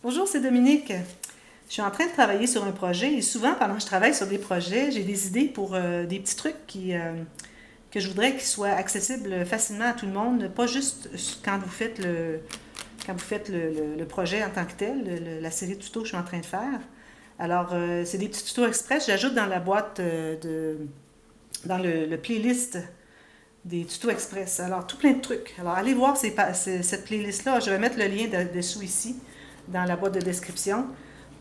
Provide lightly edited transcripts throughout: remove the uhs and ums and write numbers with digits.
Bonjour, c'est Dominique. Je suis en train de travailler sur un projet et souvent, pendant que je travaille sur des projets, j'ai des idées pour des petits trucs que je voudrais qu'ils soient accessibles facilement à tout le monde, pas juste quand vous faites le projet en tant que tel, la série de tutos que je suis en train de faire. Alors, c'est des petits tutos express. J'ajoute dans la boîte dans le playlist des tutos express. Alors, tout plein de trucs. Alors, allez voir cette playlist-là. Je vais mettre le lien dessous ici, dans la boîte de description,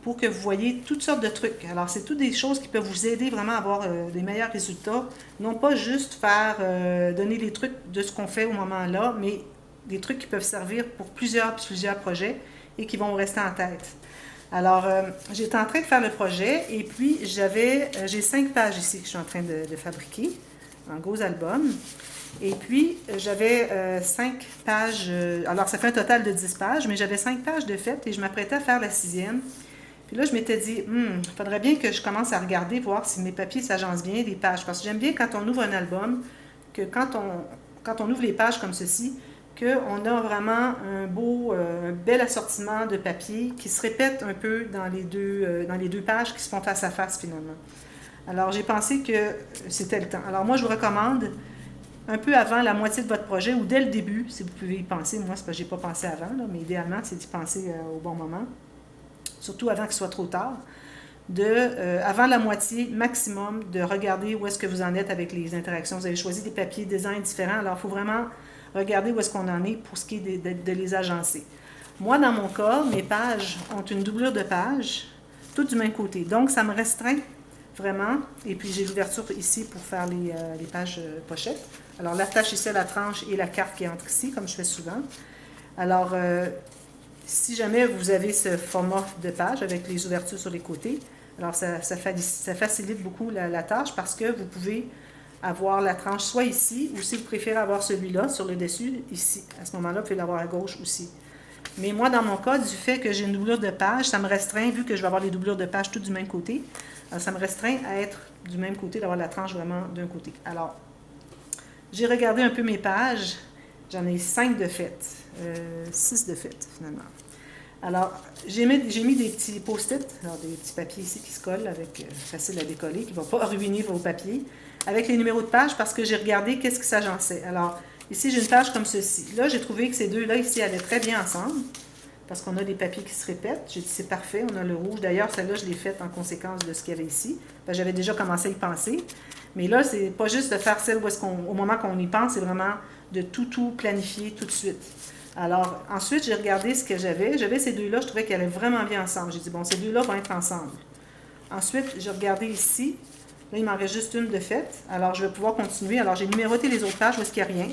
pour que vous voyez toutes sortes de trucs. Alors, c'est toutes des choses qui peuvent vous aider vraiment à avoir des meilleurs résultats. Non pas juste donner les trucs de ce qu'on fait au moment là, mais des trucs qui peuvent servir pour plusieurs projets et qui vont vous rester en tête. Alors, j'étais en train de faire le projet et puis j'ai 5 pages ici que je suis en train de fabriquer, un gros album. Et puis, j'avais 5 pages, alors ça fait un total de 10 pages, mais j'avais 5 pages de fait et je m'apprêtais à faire la 6e. Puis là, je m'étais dit, il faudrait bien que je commence à regarder, voir si mes papiers s'agencent bien, les pages. Parce que j'aime bien quand on ouvre un album, que quand on ouvre les pages comme ceci, qu'on a vraiment un bel assortiment de papiers qui se répète un peu dans les deux pages qui se font face à face finalement. Alors, j'ai pensé que c'était le temps. Alors, moi, je vous recommande un peu avant la moitié de votre projet ou dès le début, si vous pouvez y penser. Moi, c'est parce que je n'ai pas pensé avant, là, mais idéalement, c'est d'y penser au bon moment, surtout avant qu'il soit trop tard. Avant la moitié maximum, de regarder où est-ce que vous en êtes avec les interactions. Vous avez choisi des papiers design différents, alors il faut vraiment regarder où est-ce qu'on en est pour ce qui est de les agencer. Moi, dans mon cas, mes pages ont une doublure de pages, toutes du même côté. Donc, ça me restreint vraiment. Et puis, j'ai l'ouverture ici pour faire les pages pochettes. Alors, l'attache ici à la tranche et la carte qui entre ici, comme je fais souvent. Alors, si jamais vous avez ce format de page avec les ouvertures sur les côtés, alors ça facilite beaucoup la tâche parce que vous pouvez avoir la tranche soit ici ou si vous préférez avoir celui-là sur le dessus, ici. À ce moment-là, vous pouvez l'avoir à gauche aussi. Mais moi, dans mon cas, du fait que j'ai une doublure de page, ça me restreint, vu que je vais avoir les doublures de page toutes du même côté, alors ça me restreint à être du même côté, d'avoir la tranche vraiment d'un côté. Alors, j'ai regardé un peu mes pages. J'en ai 5 de fait. 6 de fait, finalement. Alors, j'ai mis des petits post-it, alors des petits papiers ici qui se collent, facile à décoller, qui ne vont pas ruiner vos papiers, avec les numéros de page parce que j'ai regardé qu'est-ce qui s'agençait. Alors, ici, j'ai une page comme ceci. Là, j'ai trouvé que ces deux-là ici allaient très bien ensemble parce qu'on a des papiers qui se répètent. J'ai dit, c'est parfait, on a le rouge. D'ailleurs, celle-là, je l'ai faite en conséquence de ce qu'il y avait ici. J'avais déjà commencé à y penser. Mais là, c'est pas juste de faire celle au moment qu'on y pense, c'est vraiment de tout planifier tout de suite. Alors, ensuite, j'ai regardé ce que j'avais. J'avais ces deux-là, je trouvais qu'elles allaient vraiment bien ensemble. J'ai dit, bon, ces deux-là vont être ensemble. Ensuite, j'ai regardé ici. Là, il m'en reste juste une de faite. Alors, je vais pouvoir continuer. Alors, j'ai numéroté les autres pages où est-ce qu'il n'y a rien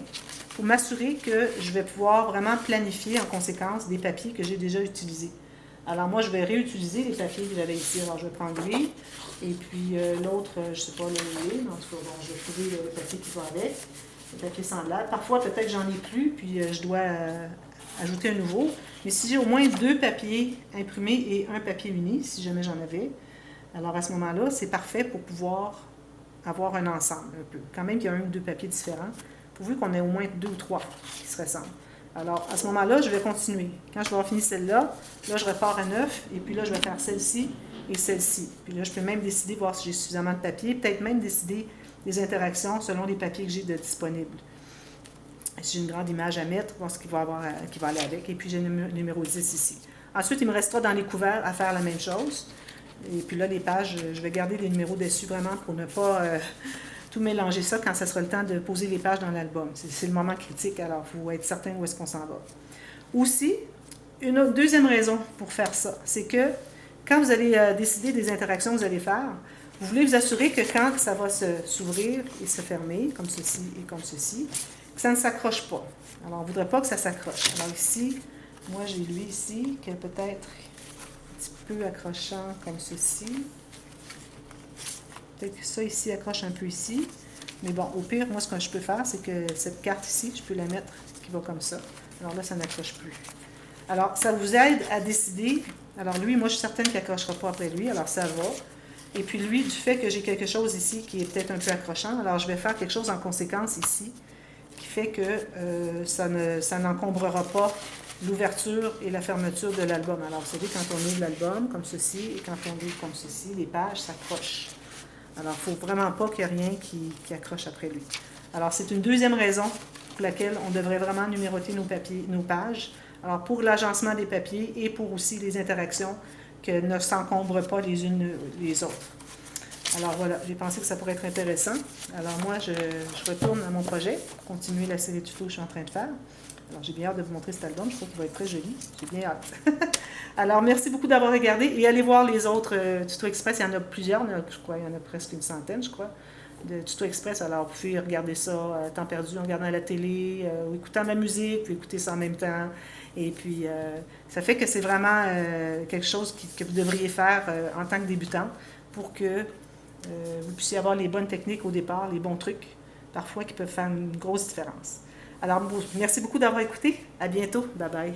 pour m'assurer que je vais pouvoir vraiment planifier en conséquence des papiers que j'ai déjà utilisés. Alors, moi, je vais réutiliser les papiers que j'avais ici. Alors, je vais prendre lui. Et puis, l'autre, je ne sais pas, le mais en tout cas, bon, je vais trouver le papier qui va avec. Le papier semblable. Parfois, peut-être que j'en ai plus, puis je dois ajouter un nouveau. Mais si j'ai au moins 2 papiers imprimés et un papier uni, si jamais j'en avais, alors à ce moment-là, c'est parfait pour pouvoir avoir un ensemble un peu. Quand même qu'il y a 1 ou 2 papiers différents, pourvu qu'on ait au moins 2 ou 3 qui se ressemblent. Alors, à ce moment-là, je vais continuer. Quand je vais avoir fini celle-là, là, je repars à 9, et puis là, je vais faire celle-ci et celle-ci. Puis là, je peux même décider, voir si j'ai suffisamment de papier, peut-être même décider des interactions selon les papiers que j'ai de disponibles. Si j'ai une grande image à mettre, voir ce qui va aller avec. Et puis, j'ai le numéro 10 ici. Ensuite, il me restera dans les couverts à faire la même chose. Et puis là, les pages, je vais garder les numéros dessus vraiment pour ne pas tout mélanger ça quand ça sera le temps de poser les pages dans l'album. C'est le moment critique, alors il faut être certain où est-ce qu'on s'en va. Aussi, une deuxième raison pour faire ça, c'est que quand vous allez décider des interactions que vous allez faire, vous voulez vous assurer que quand ça va s'ouvrir et se fermer, comme ceci et comme ceci, que ça ne s'accroche pas. Alors, on ne voudrait pas que ça s'accroche. Alors ici, moi j'ai lui ici, qui est peut-être un petit peu accrochant comme ceci. Peut-être que ça ici accroche un peu ici. Mais bon, au pire, moi ce que je peux faire, c'est que cette carte ici, je peux la mettre qui va comme ça. Alors là, ça n'accroche plus. Alors, ça vous aide à décider. Alors lui, moi je suis certaine qu'il n'accrochera pas après lui, alors ça va. Et puis lui, du fait que j'ai quelque chose ici qui est peut-être un peu accrochant, alors je vais faire quelque chose en conséquence ici, qui fait que ça n'encombrera pas l'ouverture et la fermeture de l'album. Alors, vous savez, quand on ouvre l'album, comme ceci, et quand on ouvre comme ceci, les pages s'accrochent. Alors, il ne faut vraiment pas qu'il n'y ait rien qui accroche après lui. Alors, c'est une deuxième raison pour laquelle on devrait vraiment numéroter nos pages. Alors, pour l'agencement des papiers et pour aussi les interactions que ne s'encombrent pas les unes les autres. Alors voilà, j'ai pensé que ça pourrait être intéressant. Alors moi, je retourne à mon projet pour continuer la série de tutos que je suis en train de faire. Alors j'ai bien hâte de vous montrer cet album, je trouve qu'il va être très joli. J'ai bien hâte. Alors merci beaucoup d'avoir regardé et allez voir les autres tutos express. Il y en a plusieurs, il y en a presque une centaine, je crois, de tutos express. Alors vous pouvez regarder ça à temps perdu en regardant la télé ou écoutant de la musique, puis écouter ça en même temps. Et puis ça fait que c'est vraiment quelque chose que vous devriez faire en tant que débutant pour que vous puissiez avoir les bonnes techniques au départ, les bons trucs, parfois qui peuvent faire une grosse différence. Alors, merci beaucoup d'avoir écouté. À bientôt. Bye bye.